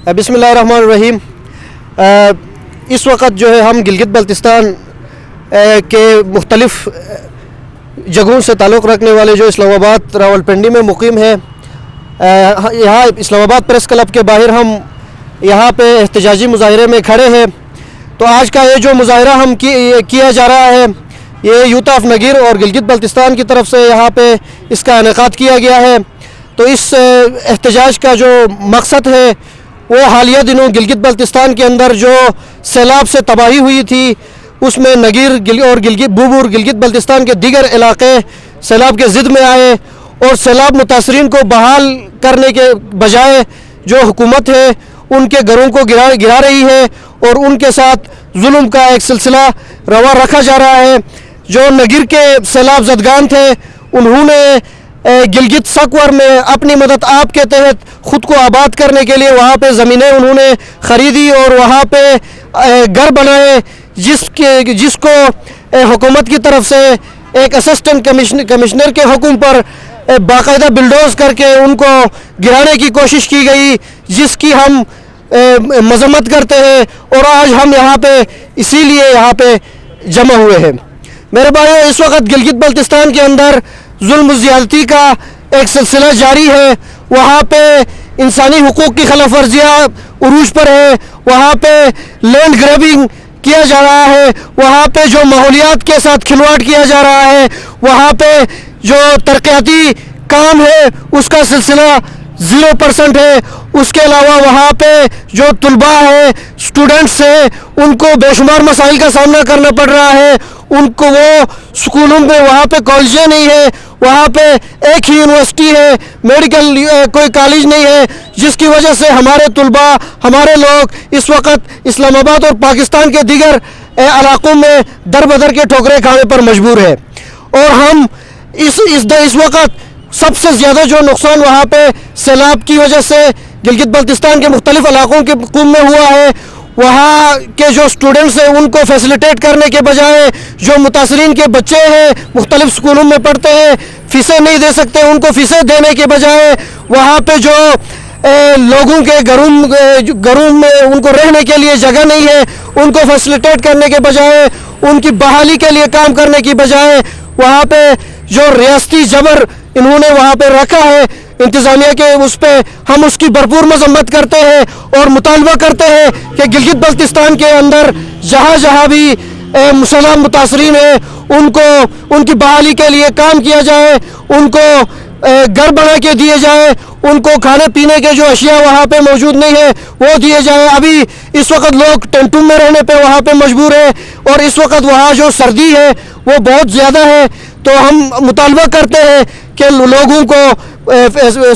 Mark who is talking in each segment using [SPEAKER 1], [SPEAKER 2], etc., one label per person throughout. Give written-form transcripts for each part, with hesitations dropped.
[SPEAKER 1] بسم اللہ الرحمن الرحیم۔ اس وقت جو ہے ہم گلگت بلتستان کے مختلف جگہوں سے تعلق رکھنے والے جو اسلام آباد راولپنڈی میں مقیم ہے، یہاں اسلام آباد پریس کلب کے باہر ہم یہاں پہ احتجاجی مظاہرے میں کھڑے ہیں۔ تو آج کا یہ جو مظاہرہ ہم کیا جا رہا ہے، یہ یوتھ آف نگیر اور گلگت بلتستان کی طرف سے یہاں پہ اس کا انعقاد کیا گیا ہے۔ تو اس احتجاج کا جو مقصد ہے وہ حالیہ دنوں گلگت بلتستان کے اندر جو سیلاب سے تباہی ہوئی تھی، اس میں نگیر اور بوبور گلگت بلتستان کے دیگر علاقے سیلاب کے زد میں آئے، اور سیلاب متاثرین کو بحال کرنے کے بجائے جو حکومت ہے ان کے گھروں کو گرا رہی ہے اور ان کے ساتھ ظلم کا ایک سلسلہ روا رکھا جا رہا ہے۔ جو نگیر کے سیلاب زدگان تھے، انہوں نے گلگت سکور میں اپنی مدد آپ کے تحت خود کو آباد کرنے کے لیے وہاں پہ زمینیں انہوں نے خریدی اور وہاں پہ گھر بنائے، جس کو حکومت کی طرف سے ایک اسسٹنٹ کمشنر کے حکم پر باقاعدہ بلڈوز کر کے ان کو گرانے کی کوشش کی گئی، جس کی ہم مذمت کرتے ہیں، اور آج ہم یہاں پہ اسی لیے یہاں پہ جمع ہوئے ہیں۔ میرے بھائیو، اس وقت گلگت بلتستان کے اندر ظلم و زیادتی کا ایک سلسلہ جاری ہے۔ وہاں پہ انسانی حقوق کی خلاف ورزیاں عروج پر ہے، وہاں پہ لینڈ گریبنگ کیا جا رہا ہے، وہاں پہ جو ماحولیات کے ساتھ کھلواڑ کیا جا رہا ہے، وہاں پہ جو ترقیاتی کام ہے اس کا سلسلہ 0% ہے۔ اس کے علاوہ وہاں پہ جو طلباء ہیں، اسٹوڈنٹس ہیں، ان کو بے شمار مسائل کا سامنا کرنا پڑ رہا ہے۔ ان کو وہ سکولوں میں وہاں پہ کالجیں نہیں ہے، وہاں پہ ایک ہی یونیورسٹی ہے، میڈیکل کوئی کالج نہیں ہے، جس کی وجہ سے ہمارے طلباء، ہمارے لوگ اس وقت اسلام آباد اور پاکستان کے دیگر علاقوں میں در بدر کے ٹھوکریں کھانے پر مجبور ہے۔ اور ہم اس وقت سب سے زیادہ جو نقصان وہاں پہ سیلاب کی وجہ سے گلگت بلتستان کے مختلف علاقوں کے قوم میں ہوا ہے، وہاں کے جو سٹوڈنٹس ہیں ان کو فیسیلیٹیٹ کرنے کے بجائے جو متاثرین کے بچے ہیں مختلف سکولوں میں پڑھتے ہیں، فیسیں نہیں دے سکتے، ان کو فیسیں دینے کے بجائے وہاں پہ جو لوگوں کے گھروں میں ان کو رہنے کے لیے جگہ نہیں ہے، ان کو فیسیلیٹیٹ کرنے کے بجائے، ان کی بحالی کے لیے کام کرنے کی بجائے وہاں پہ جو ریاستی جبر انہوں نے وہاں پہ رکھا ہے انتظامیہ کے، اس پہ ہم اس کی بھرپور مذمت کرتے ہیں اور مطالبہ کرتے ہیں کہ گلگت بلتستان کے اندر جہاں بھی مسلمان متاثرین ہیں ان کی بحالی کے لیے کام کیا جائے، ان کو گھر بنا کے دیے جائے، ان کو کھانے پینے کے جو اشیاء وہاں پہ موجود نہیں ہے وہ دیے جائے۔ ابھی اس وقت لوگ ٹینٹوں میں رہنے پہ وہاں پہ مجبور ہیں، اور اس وقت وہاں جو سردی ہے وہ بہت زیادہ ہے۔ تو ہم مطالبہ کرتے ہیں کہ لوگوں کو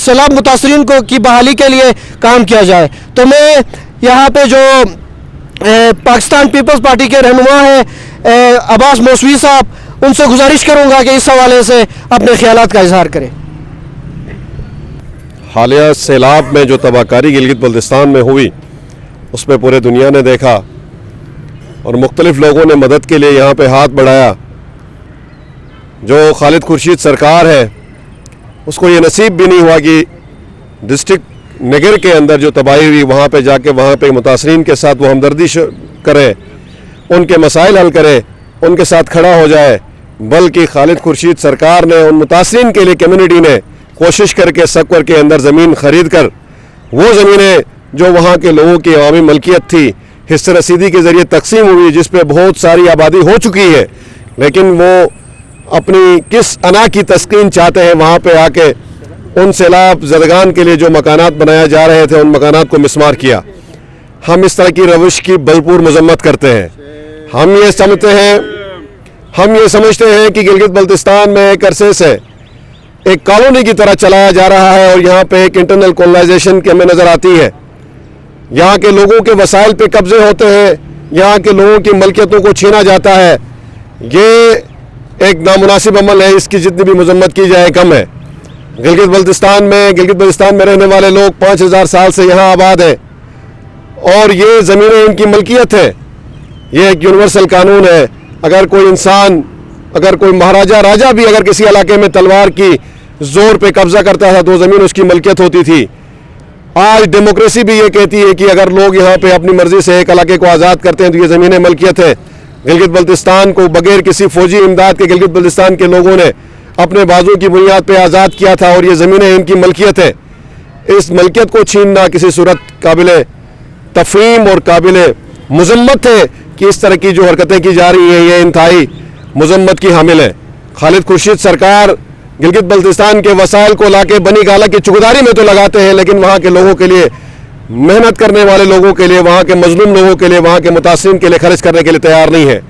[SPEAKER 1] سیلاب متاثرین کی بحالی کے لیے کام کیا جائے۔ تو میں یہاں پہ جو پاکستان پیپلز پارٹی کے رہنما ہیں عباس موسوی صاحب، ان سے گزارش کروں گا کہ اس حوالے سے اپنے خیالات کا اظہار کریں۔
[SPEAKER 2] حالیہ سیلاب میں جو تباہ کاری گلگت بلتستان میں ہوئی، اس میں پورے دنیا نے دیکھا اور مختلف لوگوں نے مدد کے لیے یہاں پہ ہاتھ بڑھایا۔ جو خالد خورشید سرکار ہے، اس کو یہ نصیب بھی نہیں ہوا کہ ڈسٹرکٹ نگر کے اندر جو تباہی ہوئی وہاں پہ جا کے وہاں پہ متاثرین کے ساتھ وہ ہمدردی کرے، ان کے مسائل حل کرے، ان کے ساتھ کھڑا ہو جائے، بلکہ خالد خورشید سرکار نے ان متاثرین کے لیے کمیونٹی نے کوشش کر کے سکور کے اندر زمین خرید کر وہ زمینیں جو وہاں کے لوگوں کی عوامی ملکیت تھی حصہ رسیدی کے ذریعے تقسیم ہوئی، جس پہ بہت ساری آبادی ہو چکی ہے، لیکن وہ اپنی کس انا کی تسکین چاہتے ہیں وہاں پہ آ کے ان سیلاب زدگان کے لیے جو مکانات بنایا جا رہے تھے ان مکانات کو مسمار کیا۔ ہم اس طرح کی روش کی بھرپور مذمت کرتے ہیں۔ ہم یہ سمجھتے ہیں کہ گلگت بلتستان میں ایک عرصے سے ایک کالونی کی طرح چلایا جا رہا ہے، اور یہاں پہ ایک انٹرنل کولونائزیشن کی ہمیں نظر آتی ہے۔ یہاں کے لوگوں کے وسائل پہ قبضے ہوتے ہیں، یہاں کے لوگوں کی ملکیتوں کو چھینا جاتا ہے۔ یہ ایک نامناسب عمل ہے، اس کی جتنی بھی مذمت کی جائے کم ہے۔ گلگت بلتستان میں رہنے والے لوگ 5000 سال سے یہاں آباد ہیں، اور یہ زمینیں ان کی ملکیت ہے۔ یہ ایک یونیورسل قانون ہے۔ اگر کوئی انسان، اگر کوئی مہاراجہ راجہ بھی اگر کسی علاقے میں تلوار کی زور پہ قبضہ کرتا تھا تو زمین اس کی ملکیت ہوتی تھی۔ آج ڈیموکریسی بھی یہ کہتی ہے کہ اگر لوگ یہاں پہ اپنی مرضی سے ایک علاقے کو آزاد کرتے ہیں تو یہ زمینیں ملکیت ہے. گلگت بلتستان کو بغیر کسی فوجی امداد کے گلگت بلتستان کے لوگوں نے اپنے بازو کی بنیاد پہ آزاد کیا تھا اور یہ زمینیں ان کی ملکیت ہے. اس ملکیت کو چھیننا کسی صورت قابل تفہیم اور قابل مذمت ہے کہ اس طرح کی جو حرکتیں کی جا رہی ہیں یہ انتہائی مذمت کی حامل ہے. خالد خورشید سرکار گلگت بلتستان کے وسائل کو لا کے بنی گالہ کی چگداری میں تو لگاتے ہیں لیکن وہاں کے لوگوں کے لیے, محنت کرنے والے لوگوں کے لیے, وہاں کے مظلوم لوگوں کے لیے, وہاں کے متاثرین کے لیے خرچ کرنے کے لیے تیار نہیں ہے.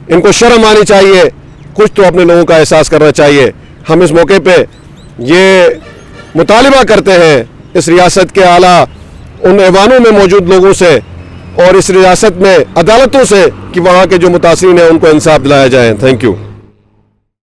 [SPEAKER 2] ان کو شرم آنی چاہیے, کچھ تو اپنے لوگوں کا احساس کرنا چاہیے. ہم اس موقع پہ یہ مطالبہ کرتے ہیں اس ریاست کے اعلیٰ ان ایوانوں میں موجود لوگوں سے اور اس ریاست میں عدالتوں سے کہ وہاں کے جو متاثرین ہیں ان کو انصاف دلایا جائے. Thank you.